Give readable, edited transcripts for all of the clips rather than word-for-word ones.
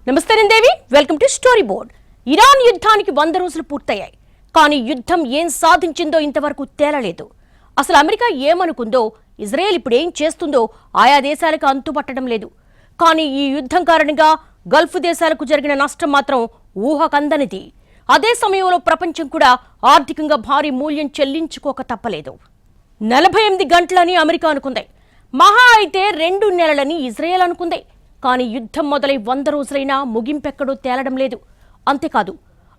నమస్తే Devi, welcome to story board. Iran యుద్ధానికి 100 రోజులు పూర్తయ్యాయి. కానీ యుద్ధం ఏం సాధించిందో ఇంతవరకు తేలలేదు. అసలు అమెరికా ఏమనుకుందో, ఇజ్రాయెల్ ఇప్పుడు ఏం చేస్తుందో ఆయా దేశాలకు అంతుపట్టడం లేదు. కానీ ఈ యుద్ధం కారణంగా గల్ఫ్ దేశాలకు జరిగిన నష్టం మాత్రం ఊహకందనిది. అదే సమయంలో ప్రపంచం కూడా ఆర్థికంగా భారీ మూల్యం చెల్లించుకోక తప్పలేదు. 48 గంటలని అమెరికా అనుకుంది. మహా అయితే 2 నెలలని ఇజ్రాయెల్ అనుకుంది. కానీ యుద్ధం మొదలై 100 రోజులైనా ముగింపెక్కడో తేలడం లేదు. అంతేకాదు,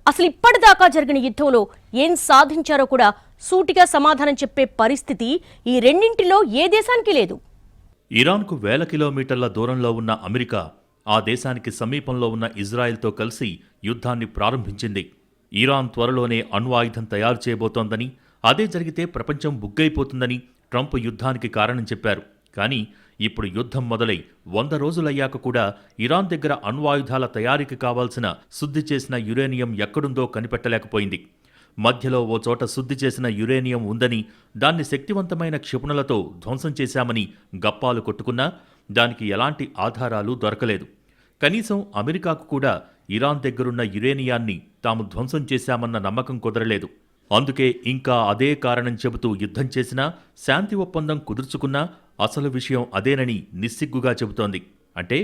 అసలు ఇప్పటిదాకా జరిగిన యుద్ధంలో ఏం సాధించారో కూడా సూటిగా సమాధానం చెప్పే పరిస్థితి ఈ రెండింటిలో ఏ దేశానికి లేదు. ఇరాన్కు 1000 కిలోమీటర్ల దూరంలో ఉన్న అమెరికా ఆ దేశానికి సమీపంలో ఉన్న ఇజ్రాయెల్తో కలిసి యుద్ధాన్ని ప్రారంభించింది. ఇరాన్ త్వరలోనే అణ్వాయుధం తయారు చేయబోతోందని, అదే జరిగితే ప్రపంచం బుగ్గైపోతుందని ట్రంప్ యుద్ధానికి కారణం చెప్పారు. కానీ ఇప్పుడు యుద్ధం మొదలై 100 రోజులయ్యాక కూడా ఇరాన్ దగ్గర అణ్వాయుధాల తయారీకి కావాల్సిన శుద్ధి చేసిన యురేనియం ఎక్కడుందో కనిపెట్టలేకపోయింది. మధ్యలో ఓ చోట శుద్ధి చేసిన యురేనియం ఉందని, దాన్ని శక్తివంతమైన క్షిపణులతో ధ్వంసం చేశామని గప్పాలు కొట్టుకున్నా దానికి ఎలాంటి ఆధారాలు దొరకలేదు. కనీసం అమెరికాకు కూడా ఇరాన్ దగ్గరున్న యురేనియాన్ని తాము ధ్వంసం చేశామన్న నమ్మకం కుదరలేదు. అందుకే ఇంకా అదే కారణం చెబుతూ యుద్ధం చేసినా, శాంతి ఒప్పందం కుదుర్చుకున్నా అసలు విషయం అదేనని నిస్సిగ్గుగా చెబుతోంది. అంటే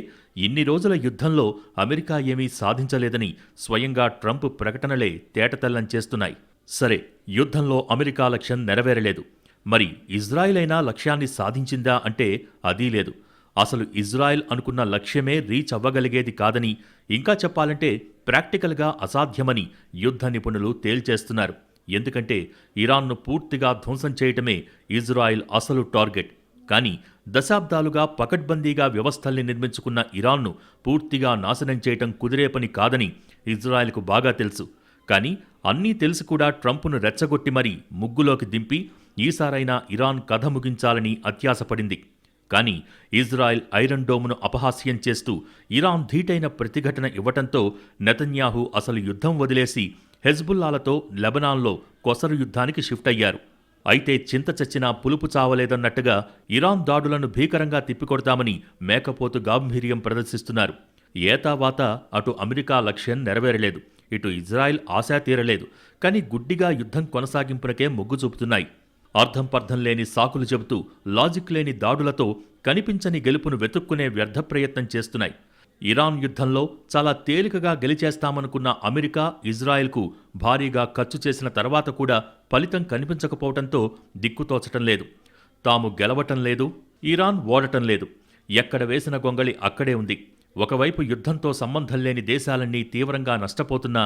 ఇన్ని రోజుల యుద్ధంలో అమెరికా ఏమీ సాధించలేదని స్వయంగా ట్రంప్ ప్రకటనలే తేటతెల్లం చేస్తున్నాయి. సరే, యుద్ధంలో అమెరికా లక్ష్యం నెరవేరలేదు. మరి ఇజ్రాయిల్ అయినా లక్ష్యాన్ని సాధించిందా అంటే అదీ లేదు. అసలు ఇజ్రాయెల్ అనుకున్న లక్ష్యమే రీచ్ అవ్వగలిగేది కాదని, ఇంకా చెప్పాలంటే ప్రాక్టికల్గా అసాధ్యమని యుద్ధ నిపుణులు తేల్చేస్తున్నారు. ఎందుకంటే ఇరాన్ను పూర్తిగా ధ్వంసం చేయటమే ఇజ్రాయెల్ అసలు టార్గెట్. కానీ దశాబ్దాలుగా పకడ్బందీగా వ్యవస్థల్ని నిర్మించుకున్న ఇరాన్ను పూర్తిగా నాశనం చేయటం కుదిరే పని కాదని ఇజ్రాయెల్కు బాగా తెలుసు. కానీ అన్నీ తెలిసి కూడా ట్రంప్ను రెచ్చగొట్టి మరీ ముగ్గులోకి దింపి ఈసారైనా ఇరాన్ కథ ముగించాలని అత్యాశపడింది. కానీ ఇజ్రాయెల్ ఐరన్ డోమ్ను అపహాస్యం చేస్తూ ఇరాన్ ధీటైన ప్రతిఘటన ఇవ్వటంతో నెతన్యాహు అసలు యుద్ధం వదిలేసి హెజ్బుల్లాలతో లెబనాన్లో కొసరు యుద్ధానికి షిఫ్ట్ అయ్యారు. అయితే చింత చచ్చినా పులుపు చావలేదన్నట్టుగా ఇరాన్ దాడులను భీకరంగా తిప్పికొడతామని మేకపోతు గాంభీర్యం ప్రదర్శిస్తున్నారు. ఏతావాత అటు అమెరికా లక్ష్యం నెరవేరలేదు, ఇటు ఇజ్రాయెల్ ఆశా తీరలేదు. కానీ గుడ్డిగా యుద్ధం కొనసాగింపునకే మొగ్గు చూపుతున్నాయి. అర్థం పర్థం లేని సాకులు చెబుతూ, లాజిక్ లేని దాడులతో కనిపించని గెలుపును వెతుక్కునే వ్యర్థ ప్రయత్నం చేస్తున్నాయి. ఇరాన్ యుద్ధంలో చాలా తేలికగా గెలిచేస్తామనుకున్న అమెరికా, ఇజ్రాయెల్కు భారీగా ఖర్చు చేసిన తర్వాత కూడా ఫలితం కనిపించకపోవడంతో దిక్కుతోచటం లేదు. తాము గెలవటం లేదు, ఇరాన్ ఓడటం లేదు. ఎక్కడ వేసిన గొంగళి అక్కడే ఉంది. ఒకవైపు యుద్ధంతో సంబంధం లేని దేశాలన్నీ తీవ్రంగా నష్టపోతున్నా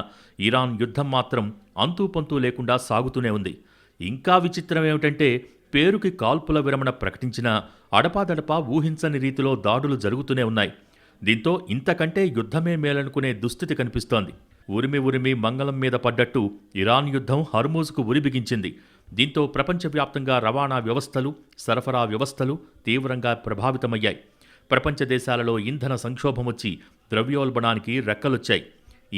ఇరాన్ యుద్ధం మాత్రం అంతూపంతూ లేకుండా సాగుతూనే ఉంది. ఇంకా విచిత్రమేమిటంటే, పేరుకి కాల్పుల విరమణ ప్రకటించినా అడపాదడపా ఊహించని రీతిలో దాడులు జరుగుతూనే ఉన్నాయి. దీంతో ఇంతకంటే యుద్ధమే మేలనుకునే దుస్థితి కనిపిస్తోంది. ఉరిమి ఉరిమి మంగళం మీద పడ్డట్టు ఇరాన్ యుద్ధం హర్మూజ్కు ఉరిబిగించింది. దీంతో ప్రపంచవ్యాప్తంగా రవాణా వ్యవస్థలు, సరఫరా వ్యవస్థలు తీవ్రంగా ప్రభావితమయ్యాయి. ప్రపంచ దేశాలలో ఇంధన సంక్షోభమొచ్చి ద్రవ్యోల్బణానికి రెక్కలొచ్చాయి.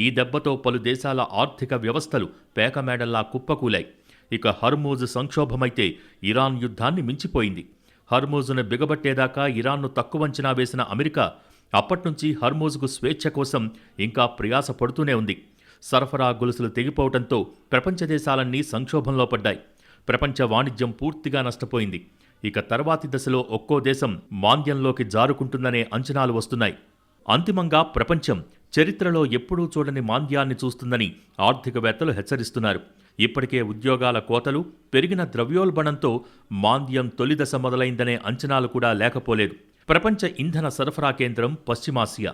ఈ దెబ్బతో పలు దేశాల ఆర్థిక వ్యవస్థలు పేకమేడల్లా కుప్పకూలాయి. ఇక హర్మూజ్ సంక్షోభమైతే ఇరాన్ యుద్ధాన్ని మించిపోయింది. హర్మూజ్ను బిగబట్టేదాకా ఇరాన్ను తక్కువంచనా వేసిన అమెరికా అప్పట్నుంచి హర్మూజ్కు స్వేచ్ఛ కోసం ఇంకా ప్రయాస పడుతూనే ఉంది. సరఫరా గొలుసులు తెగిపోవడంతో ప్రపంచ దేశాలన్నీ సంక్షోభంలో పడ్డాయి. ప్రపంచ వాణిజ్యం పూర్తిగా నష్టపోయింది. ఇక తర్వాతి దశలో ఒక్కో దేశం మాంద్యంలోకి జారుకుంటుందనే అంచనాలు వస్తున్నాయి. అంతిమంగా ప్రపంచం చరిత్రలో ఎప్పుడూ చూడని మాంద్యాన్ని చూస్తుందని ఆర్థికవేత్తలు హెచ్చరిస్తున్నారు. ఇప్పటికే ఉద్యోగాల కోతలు, పెరిగిన ద్రవ్యోల్బణంతో మాంద్యం తొలిదశ మొదలైందనే అంచనాలు కూడా లేకపోలేదు. ప్రపంచ ఇంధన సరఫరా కేంద్రం పశ్చిమాసియా.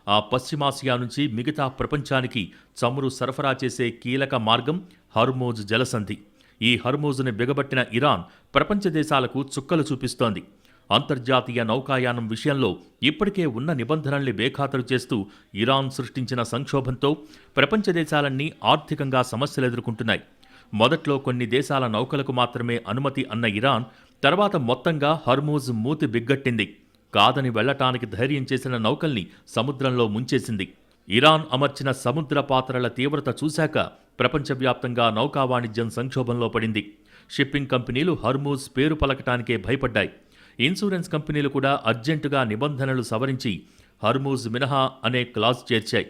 ఆ పశ్చిమాసియా నుంచి మిగతా ప్రపంచానికి చమురు సరఫరా చేసే కీలక మార్గం హర్మూజ్ జలసంధి. ఈ హర్మూజ్ని బిగబట్టిన ఇరాన్ ప్రపంచ దేశాలకు చుక్కలు చూపిస్తోంది. అంతర్జాతీయ నౌకాయానం విషయంలో ఇప్పటికే ఉన్న నిబంధనల్ని బేఖాతరు చేస్తూ ఇరాన్ సృష్టించిన సంక్షోభంతో ప్రపంచ దేశాలన్నీ ఆర్థికంగా సమస్యలు ఎదుర్కొంటున్నాయి. మొదట్లో కొన్ని దేశాల నౌకలకు మాత్రమే అనుమతి అన్న ఇరాన్ తర్వాత మొత్తంగా హర్మూజ్ మూతి బిగ్గట్టింది. కాదని వెళ్లటానికి ధైర్యం చేసిన నౌకల్ని సముద్రంలో ముంచేసింది. ఇరాన్ అమర్చిన సముద్ర పాత్రల తీవ్రత చూశాక ప్రపంచవ్యాప్తంగా నౌకా వాణిజ్యం సంక్షోభంలో పడింది. షిప్పింగ్ కంపెనీలు హర్మూజ్ పేరు పలకటానికే భయపడ్డాయి. ఇన్సూరెన్స్ కంపెనీలు కూడా అర్జెంటుగా నిబంధనలు సవరించి హర్మూజ్ మినహా అనే క్లాజ్ చేర్చాయి.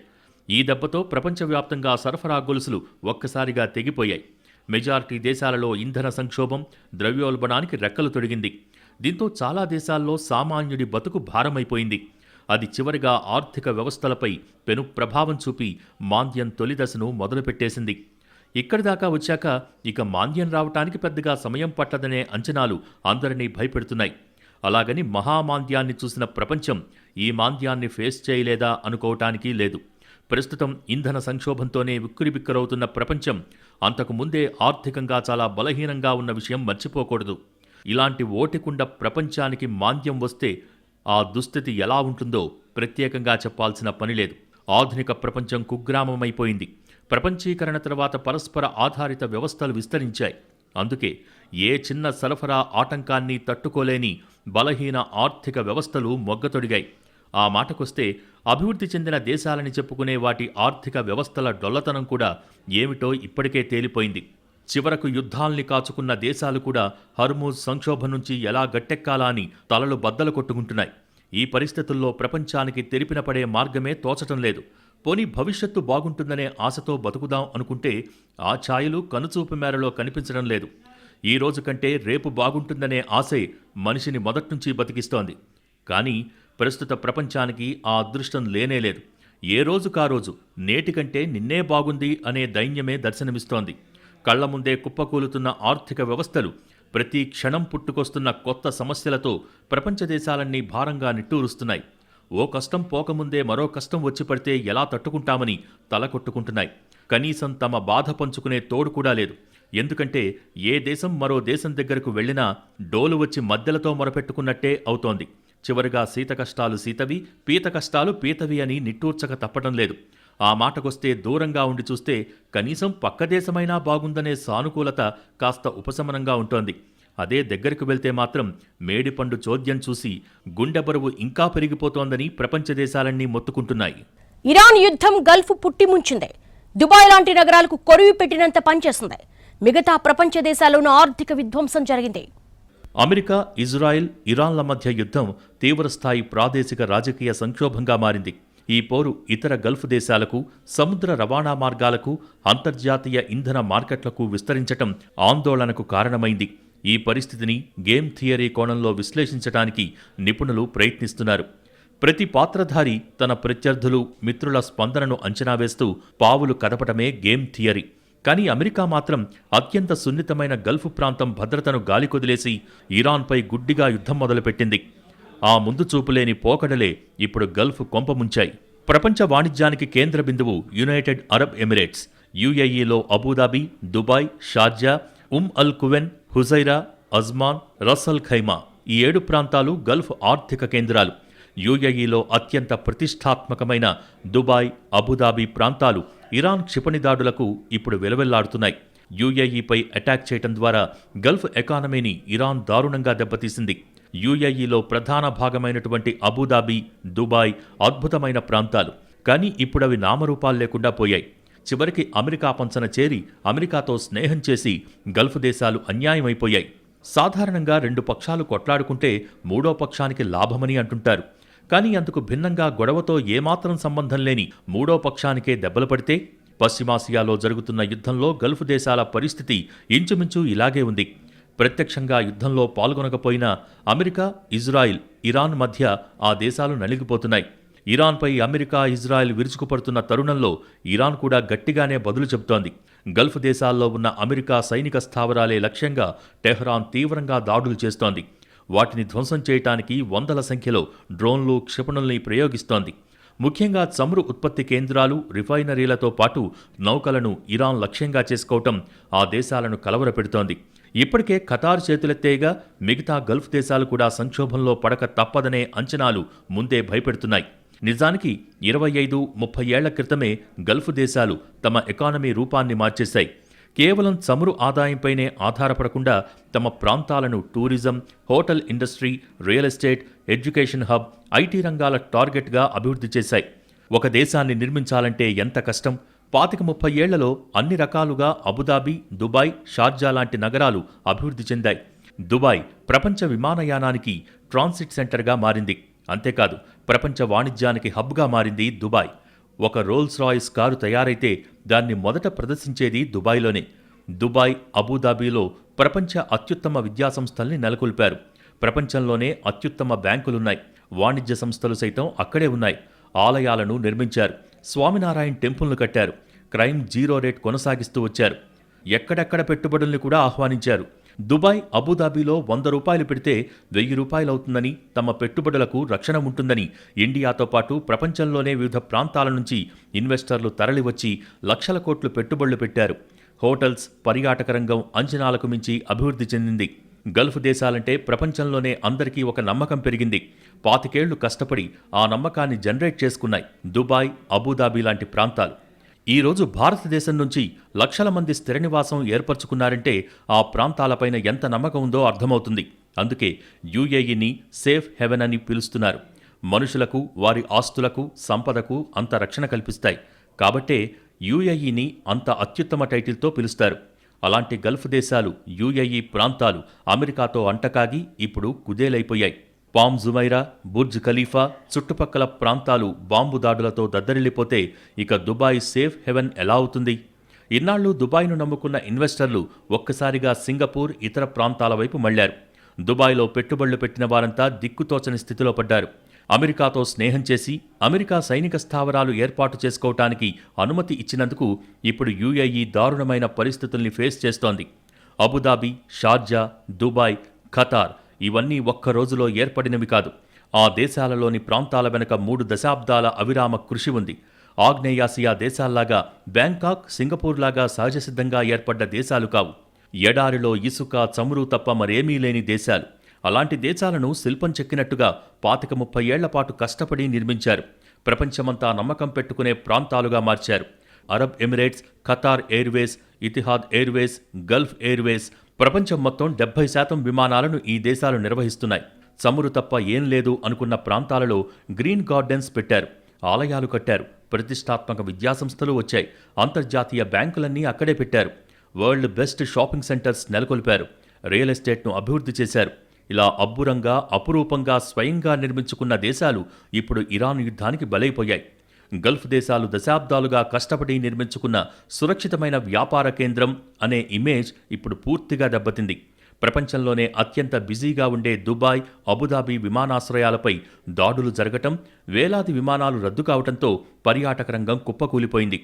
ఈ దెబ్బతో ప్రపంచవ్యాప్తంగా సరఫరా గొలుసులు ఒక్కసారిగా తెగిపోయాయి. మెజారిటీ దేశాలలో ఇంధన సంక్షోభం ద్రవ్యోల్బణానికి రెక్కలు తొడిగింది. దీంతో చాలా దేశాల్లో సామాన్యుడి బతుకు భారమైపోయింది. అది చివరిగా ఆర్థిక వ్యవస్థలపై పెను ప్రభావం చూపి మాంద్యం తొలిదశను మొదలుపెట్టేసింది. ఇక్కడి దాకా వచ్చాక ఇక మాంద్యం రావటానికి పెద్దగా సమయం పట్టదనే అంచనాలు అందరినీ భయపెడుతున్నాయి. అలాగని మహామాంద్యాన్ని చూసిన ప్రపంచం ఈ మాంద్యాన్ని ఫేస్ చేయలేదా అనుకోవటానికి లేదు. ప్రస్తుతం ఇంధన సంక్షోభంతోనే ఉక్కిరిబిక్కరవుతున్న ప్రపంచం అంతకు ముందే ఆర్థికంగా చాలా బలహీనంగా ఉన్న విషయం మర్చిపోకూడదు. ఇలాంటి ఓటికుండ ప్రపంచానికి మాంద్యం వస్తే ఆ దుస్థితి ఎలా ఉంటుందో ప్రత్యేకంగా చెప్పాల్సిన పనిలేదు. ఆధునిక ప్రపంచం కుగ్రామమైపోయింది. ప్రపంచీకరణ తర్వాత పరస్పర ఆధారిత వ్యవస్థలు విస్తరించాయి. అందుకే ఏ చిన్న సరఫరా ఆటంకాన్ని తట్టుకోలేని బలహీన ఆర్థిక వ్యవస్థలు మొగ్గతొడిగాయి. ఆ మాటకొస్తే అభివృద్ధి చెందిన దేశాలని చెప్పుకునే వాటి ఆర్థిక వ్యవస్థల డొల్లతనం కూడా ఏమిటో ఇప్పటికే తేలిపోయింది. చివరకు యుద్ధాల్ని కాచుకున్న దేశాలు కూడా హర్మూజ్ సంక్షోభం నుంచి ఎలా గట్టెక్కాలా అని తలలు బద్దలు కొట్టుకుంటున్నాయి. ఈ పరిస్థితుల్లో ప్రపంచానికి తెరిపిన పడే మార్గమే తోచటం లేదు. పోనీ భవిష్యత్తు బాగుంటుందనే ఆశతో బతుకుదాం అనుకుంటే ఆ ఛాయలు కనుచూపు మేరలో కనిపించడం లేదు. ఈ రోజు కంటే రేపు బాగుంటుందనే ఆశే మనిషిని మొదట్నుంచి బతికిస్తోంది. కానీ ప్రస్తుత ప్రపంచానికి ఆ అదృష్టం లేనేలేదు. ఏ రోజుకారోజు నేటికంటే నిన్నే బాగుంది అనే దైన్యమే దర్శనమిస్తోంది. కళ్ల ముందే కుప్పకూలుతున్న ఆర్థిక వ్యవస్థలు, ప్రతి క్షణం పుట్టుకొస్తున్న కొత్త సమస్యలతో ప్రపంచ దేశాలన్నీ భారంగా నిట్టూరుస్తున్నాయి. ఓ కష్టం పోకముందే మరో కష్టం వచ్చి పడితే ఎలా తట్టుకుంటామని తలకొట్టుకుంటున్నాయి. కనీసం తమ బాధ పంచుకునే తోడు కూడా లేదు. ఎందుకంటే ఏ దేశం మరో దేశం దగ్గరకు వెళ్లినా డోలు వచ్చి మద్దెలతో మొరపెట్టుకున్నట్టే అవుతోంది. చివరిగా శీత కష్టాలు శీతవి, పీత కష్టాలు పీతవి అని నిట్టూర్చక తప్పటం లేదు. ఆ మాటకొస్తే దూరంగా ఉండి చూస్తే కనీసం పక్క దేశమైనా బాగుందనే సానుకూలత కాస్త ఉపశమనంగా ఉంటోంది. అదే దగ్గరకు వెళ్తే మాత్రం మేడిపండు చోద్యం చూసి గుండె బరువు ఇంకా పెరిగిపోతోందని ప్రపంచ దేశాలన్నీ మొత్తుకుంటున్నాయి. ఇరాన్ యుద్ధం గల్ఫ్ పుట్టిముంచింది. దుబాయ్ లాంటి నగరాలకు కొరివి పెట్టినంత పనిచేస్తుంది. మిగతా ప్రపంచ దేశాల్లోనూ ఆర్థిక విధ్వంసం జరిగింది. అమెరికా, ఇజ్రాయెల్, ఇరాన్ల మధ్య యుద్ధం తీవ్రస్థాయి ప్రాదేశిక రాజకీయ సంక్షోభంగా మారింది. ఈ పోరు ఇతర గల్ఫ్ దేశాలకు, సముద్ర రవాణా మార్గాలకు, అంతర్జాతీయ ఇంధన మార్కెట్లకు విస్తరించటం ఆందోళనకు కారణమైంది. ఈ పరిస్థితిని గేమ్ థియరీ కోణంలో విశ్లేషించడానికి నిపుణులు ప్రయత్నిస్తున్నారు. ప్రతి పాత్రధారి తన ప్రత్యర్థులు, మిత్రుల స్పందనను అంచనా వేస్తూ పావులు కదపటమే గేమ్ థియరీ. కానీ అమెరికా మాత్రం అత్యంత సున్నితమైన గల్ఫ్ ప్రాంతం భద్రతను గాలికొదిలేసి ఇరాన్పై గుడ్డిగా యుద్ధం మొదలుపెట్టింది. ఆ ముందు చూపులేని పోకడలే ఇప్పుడు గల్ఫ్ కొంపముంచాయి. ప్రపంచ వాణిజ్యానికి కేంద్ర బిందువు యునైటెడ్ అరబ్ ఎమిరేట్స్, యుఏఈలో Abu Dhabi, Dubai, Sharjah, Al Quwain, Fujairah, Ajman, Ras Al Khaimah ఈ 7 ప్రాంతాలు గల్ఫ్ ఆర్థిక కేంద్రాలు. యుఏఈలో అత్యంత ప్రతిష్టాత్మకమైన దుబాయ్, అబుదాబి ప్రాంతాలు ఇరాన్ క్షిపణి దాడులకు ఇప్పుడు వెలవెల్లాడుతున్నాయి. యుఏఈపై అటాక్ చేయటం ద్వారా గల్ఫ్ ఎకానమీని ఇరాన్ దారుణంగా దెబ్బతీసింది. యుఏఈలో ప్రధాన భాగమైనటువంటి అబుదాబి, దుబాయ్ అద్భుతమైన ప్రాంతాలు. కానీ ఇప్పుడవి నామరూపాలు లేకుండా పోయాయి. చివరికి అమెరికా పంచన చేరి అమెరికాతో స్నేహం చేసి గల్ఫ్ దేశాలు అన్యాయమైపోయాయి. సాధారణంగా 2 పక్షాలు కొట్లాడుకుంటే 3వ పక్షానికి లాభమని అంటుంటారు. కానీ అందుకు భిన్నంగా గొడవతో ఏమాత్రం సంబంధం లేని 3వ పక్షానికే దెబ్బలు పడితే పశ్చిమాసియాలో జరుగుతున్న యుద్ధంలో గల్ఫ్ దేశాల పరిస్థితి ఇంచుమించు ఇలాగే ఉంది. ప్రత్యక్షంగా యుద్ధంలో పాల్గొనకపోయినా అమెరికా, ఇజ్రాయిల్, ఇరాన్ మధ్య ఆ దేశాలు నలిగిపోతున్నాయి. ఇరాన్పై అమెరికా, ఇజ్రాయెల్ విరుచుకుపడుతున్న తరుణంలో ఇరాన్ కూడా గట్టిగానే బదులు చెబుతోంది. గల్ఫ్ దేశాల్లో ఉన్న అమెరికా సైనిక స్థావరాలే లక్ష్యంగా టెహ్రాన్ తీవ్రంగా దాడులు చేస్తోంది. వాటిని ధ్వంసం చేయటానికి వందల సంఖ్యలో డ్రోన్లు, క్షిపణుల్ని ప్రయోగిస్తోంది. ముఖ్యంగా చమురు ఉత్పత్తి కేంద్రాలు, రిఫైనరీలతో పాటు నౌకలను ఇరాన్ లక్ష్యంగా చేసుకోవటం ఆ దేశాలను కలవరపెడుతోంది. ఇప్పటికే ఖతార్ చేతులెత్తేగా మిగతా గల్ఫ్ దేశాలు కూడా సంక్షోభంలో పడక తప్పదనే అంచనాలు ముందే భయపెడుతున్నాయి. నిజానికి 25-30 ఏళ్ల క్రితమే గల్ఫ్ దేశాలు తమ ఎకానమీ రూపాన్ని మార్చేశాయి. కేవలం చమురు ఆదాయంపైనే ఆధారపడకుండా తమ ప్రాంతాలను tourism, hotel industry, real estate, education hub, IT రంగాల టార్గెట్గా అభివృద్ధి చేశాయి. ఒక దేశాన్ని నిర్మించాలంటే ఎంత కష్టం! 25-30 ఏళ్లలో అన్ని రకాలుగా అబుదాబి, దుబాయ్, షార్జా లాంటి నగరాలు అభివృద్ధి చెందాయి. దుబాయ్ ప్రపంచ విమానయానానికి ట్రాన్సిట్ సెంటర్గా మారింది. అంతేకాదు ప్రపంచ వాణిజ్యానికి హబ్గా మారింది దుబాయ్. ఒక రోల్స్ రాయిస్ కారు తయారైతే దాన్ని మొదట ప్రదర్శించేది దుబాయ్లోనే. దుబాయ్, అబుదాబిలో ప్రపంచ అత్యుత్తమ విద్యాసంస్థల్ని నెలకొల్పారు. ప్రపంచంలోనే అత్యుత్తమ బ్యాంకులున్నాయి. వాణిజ్య సంస్థలు సైతం అక్కడే ఉన్నాయి. ఆలయాలను నిర్మించారు. స్వామినారాయణ టెంపుల్ను కట్టారు. క్రైమ్ జీరో రేట్ కొనసాగిస్తూ వచ్చారు. ఎక్కడెక్కడ పెట్టుబడుల్ని కూడా ఆహ్వానించారు. దుబాయ్, అబుదాబిలో 100 రూపాయలు పెడితే 1000 రూపాయలవుతుందని, తమ పెట్టుబడులకు రక్షణ ఉంటుందని ఇండియాతో పాటు ప్రపంచంలోనే వివిధ ప్రాంతాల నుంచి ఇన్వెస్టర్లు తరలివచ్చి లక్షల కోట్లు పెట్టుబడులు పెట్టారు. హోటల్స్, పర్యాటక రంగం అంచనాలకు మించి అభివృద్ధి చెందింది. గల్ఫ్ దేశాలంటే ప్రపంచంలోనే అందరికీ ఒక నమ్మకం పెరిగింది. 25 ఏళ్లు కష్టపడి ఆ నమ్మకాన్ని జనరేట్ చేసుకున్నాయి దుబాయ్, అబుదాబి లాంటి ప్రాంతాలు. ఈరోజు భారతదేశం నుంచి లక్షల మంది స్థిర నివాసం ఏర్పరచుకున్నారంటే ఆ ప్రాంతాలపైన ఎంత నమ్మకం ఉందో అర్థమవుతుంది. అందుకే యుఏఈని సేఫ్ హెవెన్ అని పిలుస్తున్నారు. మనుషులకు, వారి ఆస్తులకు, సంపదకు అంత రక్షణ కల్పిస్తాయి. కాబట్టే యుఏఈని అంత అత్యుత్తమ టైటిల్తో పిలుస్తారు. అలాంటి గల్ఫ్ దేశాలు, యుఏఈ ప్రాంతాలు అమెరికాతో అంటకాగి ఇప్పుడు కుదేలైపోయాయి. పామ్ జుమైరా, బుర్జ్ ఖలీఫా, చుట్టుపక్కల ప్రాంతాలు బాంబు దాడులతో దద్దరిల్లిపోతే ఇక దుబాయ్ సేఫ్ హెవెన్ ఎలా అవుతుంది? ఇన్నాళ్లు దుబాయ్ను నమ్ముకున్న ఇన్వెస్టర్లు ఒక్కసారిగా సింగపూర్, ఇతర ప్రాంతాల వైపు మళ్లారు. దుబాయ్లో పెట్టుబడులు పెట్టిన వారంతా దిక్కుతోచని స్థితిలో పడ్డారు. అమెరికాతో స్నేహం చేసి అమెరికా సైనిక స్థావరాలు ఏర్పాటు చేసుకోవటానికి అనుమతి ఇచ్చినందుకు ఇప్పుడు యుఏఈ దారుణమైన పరిస్థితుల్ని ఫేస్ చేస్తోంది. అబుదాబి, షార్జా, దుబాయ్, ఖతార్ ఇవన్నీ ఒక్క రోజులో ఏర్పడినవి కాదు. ఆ దేశాలలోని ప్రాంతాల వెనుక 3 దశాబ్దాల అవిరామ కృషి ఉంది. ఆగ్నేయాసియా దేశాల్లాగా బ్యాంకాక్, సింగపూర్ లాగా సహజసిద్ధంగా ఏర్పడ్డ దేశాలు కావు. ఎడారిలో ఇసుక, చమురు తప్ప మరేమీ లేని దేశాలు. అలాంటి దేశాలను శిల్పం చెక్కినట్టుగా 25-30 ఏళ్ల పాటు కష్టపడి నిర్మించారు. ప్రపంచమంతా నమ్మకం పెట్టుకునే ప్రాంతాలుగా మార్చారు. Arab Emirates, Qatar airways, Etihad airways, gulf airways, ప్రపంచం మొత్తం 70% విమానాలను ఈ దేశాలు నిర్వహిస్తున్నాయి. చమురు తప్ప ఏం లేదు అనుకున్న ప్రాంతాలలో గ్రీన్ గార్డెన్స్ పెట్టారు. ఆలయాలు కట్టారు. ప్రతిష్టాత్మక విద్యాసంస్థలు వచ్చాయి. అంతర్జాతీయ బ్యాంకులన్నీ అక్కడే పెట్టారు. వరల్డ్ బెస్ట్ షాపింగ్ సెంటర్స్ నెలకొల్పారు. రియల్ ఎస్టేట్ను అభివృద్ధి చేశారు. ఇలా అబ్బురంగా, అపురూపంగా స్వయంగా నిర్మించుకున్న దేశాలు ఇప్పుడు ఇరాన్ యుద్ధానికి బలైపోయాయి. గల్ఫ్ దేశాలు దశాబ్దాలుగా కష్టపడి నిర్మించుకున్న సురక్షితమైన వ్యాపార కేంద్రం అనే ఇమేజ్ ఇప్పుడు పూర్తిగా దెబ్బతింది. ప్రపంచంలోనే అత్యంత బిజీగా ఉండే దుబాయ్, అబుదాబి విమానాశ్రయాలపై దాడులు జరగటం, వేలాది విమానాలు రద్దు కావడంతో పర్యాటక రంగం కుప్పకూలిపోయింది.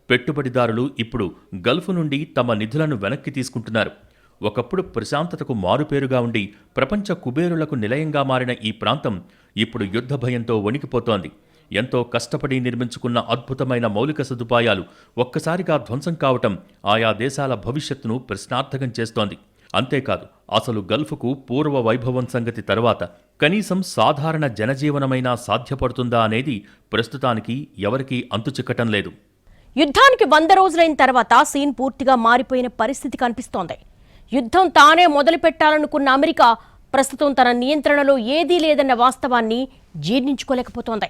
పెట్టుబడిదారులు ఇప్పుడు గల్ఫ్ నుండి తమ నిధులను వెనక్కి తీసుకుంటున్నారు. ఒకప్పుడు ప్రశాంతతకు మారుపేరుగా ఉండి ప్రపంచ కుబేరులకు నిలయంగా మారిన ఈ ప్రాంతం ఇప్పుడు యుద్ధ భయంతో వణికిపోతోంది. ఎంతో కష్టపడి నిర్మించుకున్న అద్భుతమైన మౌలిక సదుపాయాలు ఒక్కసారిగా ధ్వంసం కావటం ఆయా దేశాల భవిష్యత్తును ప్రశ్నార్థకం చేస్తోంది. అంతేకాదు, అసలు గల్ఫ్కు పూర్వ వైభవం సంగతి తర్వాత కనీసం సాధారణ జనజీవనమైనా సాధ్యపడుతుందా అనేది ప్రస్తుతానికి ఎవరికీ అంతుచిక్కటం లేదు. యుద్ధానికి 100 రోజులైన తర్వాత సీన్ పూర్తిగా మారిపోయిన పరిస్థితి కనిపిస్తోంది. యుద్ధం తానే మొదలు పెట్టాలనుకున్న అమెరికా ప్రస్తుతం తన నియంత్రణలో ఏదీ లేదన్న వాస్తవాన్ని జీర్ణించుకోలేకపోతోంది.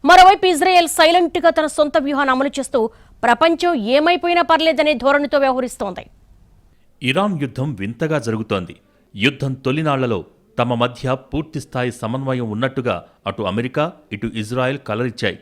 మరోవైపు ఇజ్రాయెల్ సైలెంట్గా తన సొంత వ్యూహాన్ని అమలు చేస్తూ ప్రపంచం ఏమైపోయినా పర్లేదనే ధోరణితో వ్యవహరిస్తోంది. ఇరాన్ యుద్ధం వింతగా జరుగుతోంది. యుద్ధం తొలినాళ్లలో తమ మధ్య పూర్తిస్థాయి సమన్వయం ఉన్నట్టుగా అటు అమెరికా, ఇటు ఇజ్రాయెల్ కలరిచ్చాయి.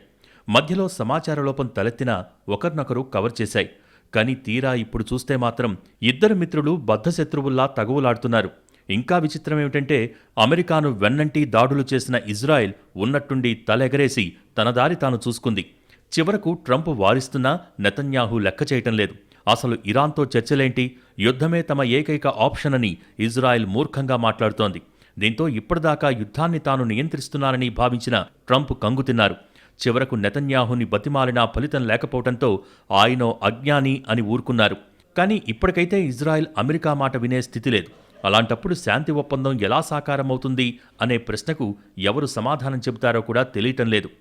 మధ్యలో సమాచార లోపం తలెత్తినా ఒకరినొకరు కవర్ చేశాయి. కానీ తీరా ఇప్పుడు చూస్తే మాత్రం ఇద్దరు మిత్రులు బద్ధశత్రువుల్లా తగువులాడుతున్నారు. ఇంకా విచిత్రమేమిటంటే అమెరికాను వెన్నంటి దాడులు చేసిన ఇజ్రాయెల్ ఉన్నట్టుండి తలెగరేసి తన దారి తాను చూసుకుంది. చివరకు ట్రంప్ వారిస్తున్నా నెతన్యాహు లెక్క చేయటం లేదు. అసలు ఇరాన్తో చర్చలేంటి, యుద్ధమే తమ ఏకైక ఆప్షన్ అని ఇజ్రాయెల్ మూర్ఖంగా మాట్లాడుతోంది. దీంతో ఇప్పటిదాకా యుద్ధాన్ని తాను నియంత్రిస్తున్నానని భావించిన ట్రంప్ కంగుతిన్నారు. చివరకు నెతన్యాహుని బతిమాలినా ఫలితం లేకపోవడంతో ఆయనో అజ్ఞాని అని ఊరుకున్నారు. కానీ ఇప్పటికైతే ఇజ్రాయెల్ అమెరికా మాట వినే స్థితి లేదు. అలాంటప్పుడు శాంతి ఒప్పందం ఎలా సాకారమవుతుంది అనే ప్రశ్నకు ఎవరు సమాధానం చెబుతారో కూడా తెలియటం లేదు.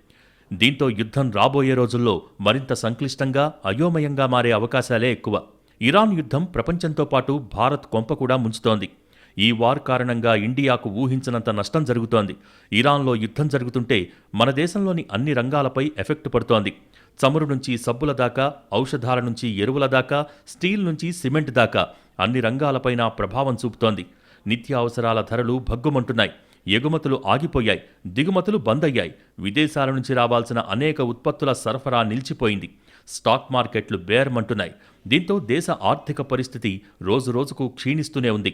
దీంతో యుద్ధం రాబోయే రోజుల్లో మరింత సంక్లిష్టంగా, అయోమయంగా మారే అవకాశాలే ఎక్కువ. ఇరాన్ యుద్ధం ప్రపంచంతో పాటు భారత్ కొంప కూడా ముంచుతోంది. ఈ వార్ కారణంగా ఇండియాకు ఊహించనంత నష్టం జరుగుతోంది. ఇరాన్లో యుద్ధం జరుగుతుంటే మన దేశంలోని అన్ని రంగాలపై ఎఫెక్ట్ పడుతోంది. చమురు నుంచి సబ్బుల దాకా, ఔషధాల నుంచి ఎరువుల దాకా, స్టీల్ నుంచి సిమెంట్ దాకా అన్ని రంగాలపైన ప్రభావం చూపుతోంది. నిత్యావసరాల ధరలు భగ్గుమంటున్నాయి. ఎగుమతులు ఆగిపోయాయి, దిగుమతులు బంద్ అయ్యాయి. విదేశాల నుంచి రావాల్సిన అనేక ఉత్పత్తుల సరఫరా నిలిచిపోయింది. స్టాక్ మార్కెట్లు బేరమంటున్నాయి. దీంతో దేశ ఆర్థిక పరిస్థితి రోజురోజుకు క్షీణిస్తూనే ఉంది.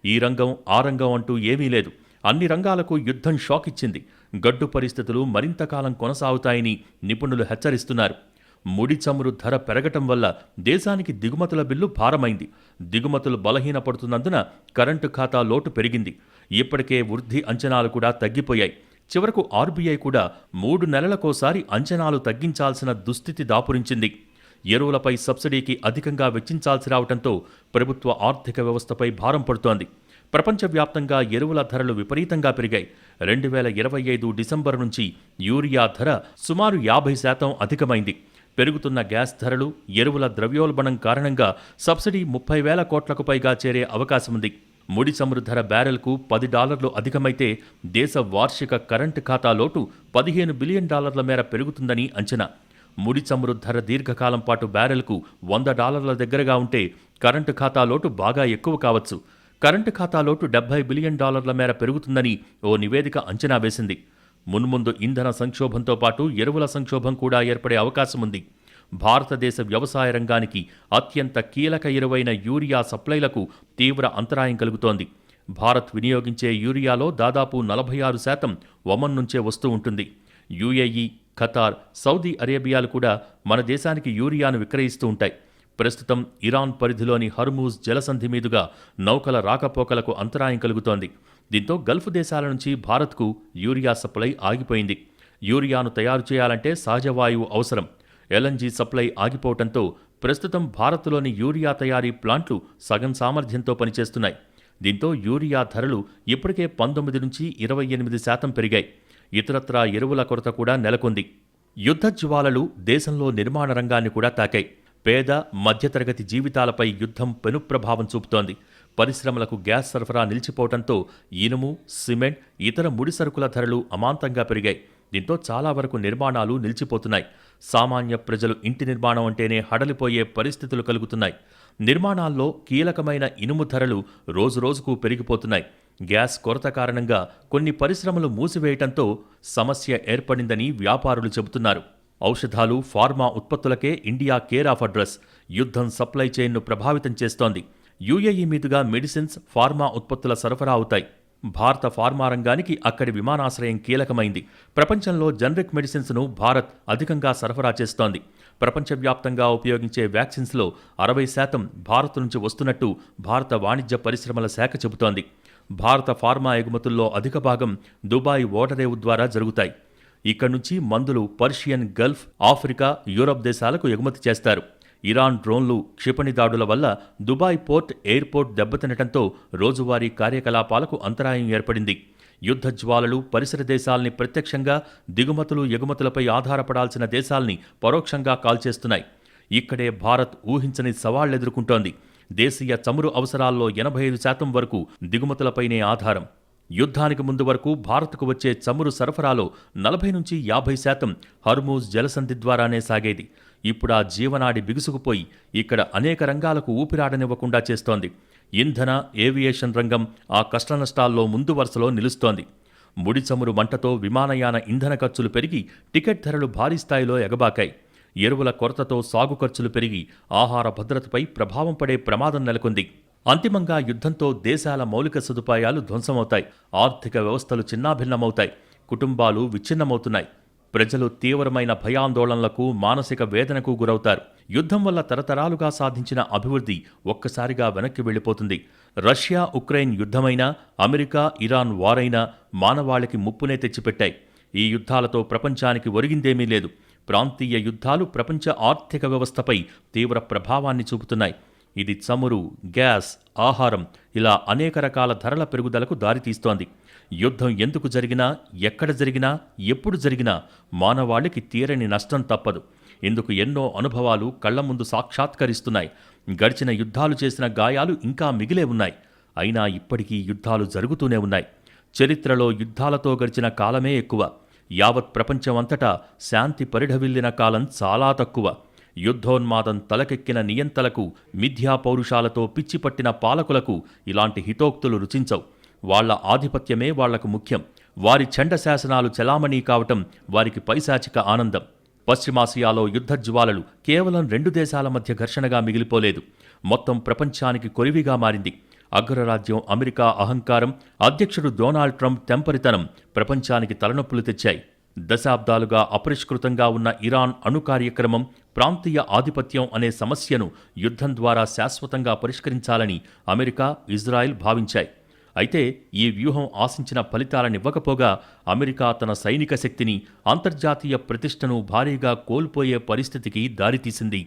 ఈ రంగం ఆ రంగం అంటూ ఏమీ లేదు. అన్ని రంగాలకు యుద్ధం షాక్ ఇచ్చింది. గడ్డు పరిస్థితులు మరింతకాలం కొనసాగుతాయని నిపుణులు హెచ్చరిస్తున్నారు. ముడి చమురు ధర పెరగటం వల్ల దేశానికి దిగుమతుల బిల్లు భారమైంది. దిగుమతులు బలహీనపడుతున్నందున కరెంటు ఖాతా లోటు పెరిగింది. ఇప్పటికే వృద్ధి అంచనాలు కూడా తగ్గిపోయాయి. చివరకు ఆర్బీఐ కూడా 3 నెలలకోసారి అంచనాలు తగ్గించాల్సిన దుస్థితి దాపురించింది. ఎరువులపై సబ్సిడీకి అధికంగా వెచ్చించాల్సి రావడంతో ప్రభుత్వ ఆర్థిక వ్యవస్థపై భారం పడుతోంది. ప్రపంచవ్యాప్తంగా ఎరువుల ధరలు విపరీతంగా పెరిగాయి. 2025 డిసెంబర్ నుంచి యూరియా ధర సుమారు 50% అధికమైంది. పెరుగుతున్న గ్యాస్ ధరలు, ఎరువుల ద్రవ్యోల్బణం కారణంగా సబ్సిడీ 30,000 కోట్లకు పైగా చేరే అవకాశముంది. ముడి చమురు ధర బ్యారెల్కు $10 అధికమైతే దేశ వార్షిక కరెంటు ఖాతా లోటు $15 బిలియన్ మేర పెరుగుతుందని అంచనా. ముడి చమురు ధర దీర్ఘకాలం పాటు బ్యారెల్కు $100 దగ్గరగా ఉంటే కరెంటు ఖాతా లోటు బాగా ఎక్కువ కావచ్చు. కరెంటు ఖాతా లోటు $70 బిలియన్ మేర పెరుగుతుందని ఓ నివేదిక అంచనా వేసింది. మున్ముందు ఇంధన సంక్షోభంతో పాటు ఎరువుల సంక్షోభం కూడా ఏర్పడే అవకాశముంది. భారతదేశ వ్యవసాయ రంగానికి అత్యంత కీలక ఎరువైన యూరియా సప్లైలకు తీవ్ర అంతరాయం కలుగుతోంది. భారత్ వినియోగించే యూరియాలో దాదాపు 46% ఒమన్ నుంచే వస్తూ ఉంటుంది. యుఏఈ, ఖతార్, సౌదీ అరేబియాలు కూడా మన దేశానికి యూరియాను విక్రయిస్తూ ఉంటాయి. ప్రస్తుతం ఇరాన్ పరిధిలోని హర్మూజ్ జలసంధి మీదుగా నౌకల రాకపోకలకు అంతరాయం కలుగుతోంది. దీంతో గల్ఫ్ దేశాల నుంచి భారత్కు యూరియా సప్లై ఆగిపోయింది. యూరియాను తయారు చేయాలంటే సహజవాయువు అవసరం. ఎల్ఎన్జీ సప్లై ఆగిపోవడంతో ప్రస్తుతం భారత్లోని యూరియా తయారీ ప్లాంట్లు సగం సామర్థ్యంతో పనిచేస్తున్నాయి. దీంతో యూరియా ధరలు ఇప్పటికే 19 నుంచి 28% పెరిగాయి. ఇతరత్రా ఎరువుల కొరత కూడా నెలకొంది. యుద్ధ జ్వాలలు దేశంలో నిర్మాణ రంగాన్ని కూడా తాకాయి. పేద, మధ్యతరగతి జీవితాలపై యుద్ధం పెనుప్రభావం చూపుతోంది. పరిశ్రమలకు గ్యాస్ సరఫరా నిలిచిపోవడంతో ఇనుము, సిమెంట్, ఇతర ముడి సరుకుల ధరలు అమాంతంగా పెరిగాయి. దీంతో చాలా వరకు నిర్మాణాలు నిలిచిపోతున్నాయి. సామాన్య ప్రజలు ఇంటి నిర్మాణం అంటేనే హడలిపోయే పరిస్థితులు కలుగుతున్నాయి. నిర్మాణాల్లో కీలకమైన ఇనుము ధరలు రోజురోజుకు పెరిగిపోతున్నాయి. గ్యాస్ కొరత కారణంగా కొన్ని పరిశ్రమలు మూసివేయటంతో సమస్య ఏర్పడిందని వ్యాపారులు చెబుతున్నారు. ఔషధాలు, ఫార్మా ఉత్పత్తులకే ఇండియా కేర్ ఆఫ్ అడ్రస్. యుద్ధం సప్లై చైన్ను ప్రభావితం చేస్తోంది. యుఏఈ మీదుగా మెడిసిన్స్, ఫార్మా ఉత్పత్తుల సరఫరా అవుతాయి. భారత ఫార్మా రంగానికి అక్కడి విమానాశ్రయం కీలకమైంది. ప్రపంచంలో జనరిక్ మెడిసిన్స్ను భారత్ అధికంగా సరఫరా చేస్తోంది. ప్రపంచవ్యాప్తంగా ఉపయోగించే వ్యాక్సిన్స్లో 60% భారత్ నుంచి వస్తున్నట్టు భారత వాణిజ్య పరిశ్రమల శాఖ చెబుతోంది. భారత ఫార్మా ఎగుమతుల్లో అధిక భాగం దుబాయ్ ఓడరేవు ద్వారా జరుగుతాయి. ఇక్కడి నుంచి మందులు పర్షియన్ గల్ఫ్, ఆఫ్రికా, యూరప్ దేశాలకు ఎగుమతి చేస్తారు. ఇరాన్ డ్రోన్లు, క్షిపణి దాడుల వల్ల దుబాయ్ పోర్ట్, ఎయిర్పోర్ట్ దెబ్బతినటంతో రోజువారీ కార్యకలాపాలకు అంతరాయం ఏర్పడింది. యుద్ధ జ్వాలలు పరిసర దేశాల్ని ప్రత్యక్షంగా, దిగుమతులు, ఎగుమతులపై ఆధారపడాల్సిన దేశాల్ని పరోక్షంగా కాల్చేస్తున్నాయి. ఇక్కడే భారత్ ఊహించని సవాళ్లెదుర్కొంటోంది. దేశీయ చమురు అవసరాల్లో 85% వరకు దిగుమతులపైనే ఆధారం. యుద్ధానికి ముందు వరకు భారత్కు వచ్చే చమురు సరఫరాలో 40 నుంచి 50% హర్మూజ్ జలసంధి ద్వారానే సాగేది. ఇప్పుడు ఆ జీవనాడి బిగుసుకుపోయి ఇక్కడ అనేక రంగాలకు ఊపిరాడనివ్వకుండా చేస్తోంది. ఇంధన, ఏవియేషన్ రంగం ఆ కష్టనష్టాల్లో ముందు వరుసలో నిలుస్తోంది. ముడి చమురు మంటతో విమానయాన ఇంధన ఖర్చులు పెరిగి టికెట్ ధరలు భారీ స్థాయిలో ఎగబాకాయి. ఎరువుల కొరతతో సాగు ఖర్చులు పెరిగి ఆహార భద్రతపై ప్రభావం పడే ప్రమాదం నెలకొంది. అంతిమంగా యుద్ధంతో దేశాల మౌలిక సదుపాయాలు ధ్వంసమవుతాయి. ఆర్థిక వ్యవస్థలు చిన్నాభిన్నమవుతాయి. కుటుంబాలు విచ్ఛిన్నమవుతున్నాయి. ప్రజలు తీవ్రమైన భయాందోళనలకు, మానసిక వేదనకు గురవుతారు. యుద్ధం వల్ల తరతరాలుగా సాధించిన అభివృద్ధి ఒక్కసారిగా వెనక్కి వెళ్లిపోతుంది. రష్యా, ఉక్రెయిన్ యుద్ధమైనా, అమెరికా, ఇరాన్ వారైనా మానవాళికి ముప్పునే తెచ్చిపెట్టాయి. ఈ యుద్ధాలతో ప్రపంచానికి ఒరిగిందేమీ లేదు. ప్రాంతీయ యుద్ధాలు ప్రపంచ ఆర్థిక వ్యవస్థపై తీవ్ర ప్రభావాన్ని చూపుతున్నాయి. ఇది చమురు, గ్యాస్, ఆహారం ఇలా అనేక రకాల ధరల పెరుగుదలకు దారితీస్తోంది. యుద్ధం ఎందుకు జరిగినా, ఎక్కడ జరిగినా, ఎప్పుడు జరిగినా మానవాళికి తీరని నష్టం తప్పదు. ఇందుకు ఎన్నో అనుభవాలు కళ్ల ముందు సాక్షాత్కరిస్తున్నాయి. గడిచిన యుద్ధాలు చేసిన గాయాలు ఇంకా మిగిలే ఉన్నాయి. అయినా ఇప్పటికీ యుద్ధాలు జరుగుతూనే ఉన్నాయి. చరిత్రలో యుద్ధాలతో గడిచిన కాలమే ఎక్కువ. యావత్ ప్రపంచమంతటా శాంతి పరిఢవిల్లిన కాలం చాలా తక్కువ. యుద్ధోన్మాదం తలకెక్కిన నియంతలకు, మిథ్యా పౌరుషాలతో పిచ్చిపట్టిన పాలకులకు ఇలాంటి హితోక్తులు రుచించవు. వాళ్ల ఆధిపత్యమే వాళ్లకు ముఖ్యం. వారి ఛండ శాసనాలు చెలామణీ కావటం వారికి పైశాచిక ఆనందం. పశ్చిమాసియాలో యుద్ధ జ్వాలలు కేవలం 2 దేశాల మధ్య ఘర్షణగా మిగిలిపోలేదు, మొత్తం ప్రపంచానికి కొరివిగా మారింది. అగ్రరాజ్యం అమెరికా అహంకారం, అధ్యక్షుడు డొనాల్డ్ ట్రంప్ తెంపరితనం ప్రపంచానికి తలనొప్పులు తెచ్చాయి. దశాబ్దాలుగా అపరిష్కృతంగా ఉన్న ఇరాన్ అణు కార్యక్రమం, ప్రాంతీయ ఆధిపత్యం అనే సమస్యను యుద్ధం ద్వారా శాశ్వతంగా పరిష్కరించాలని అమెరికా, ఇజ్రాయెల్ భావించాయి. అయితే ఈ వ్యూహం ఆశించిన ఫలితాలనివ్వకపోగా అమెరికా తన సైనిక శక్తిని, అంతర్జాతీయ ప్రతిష్టను భారీగా కోల్పోయే పరిస్థితికి దారితీసింది.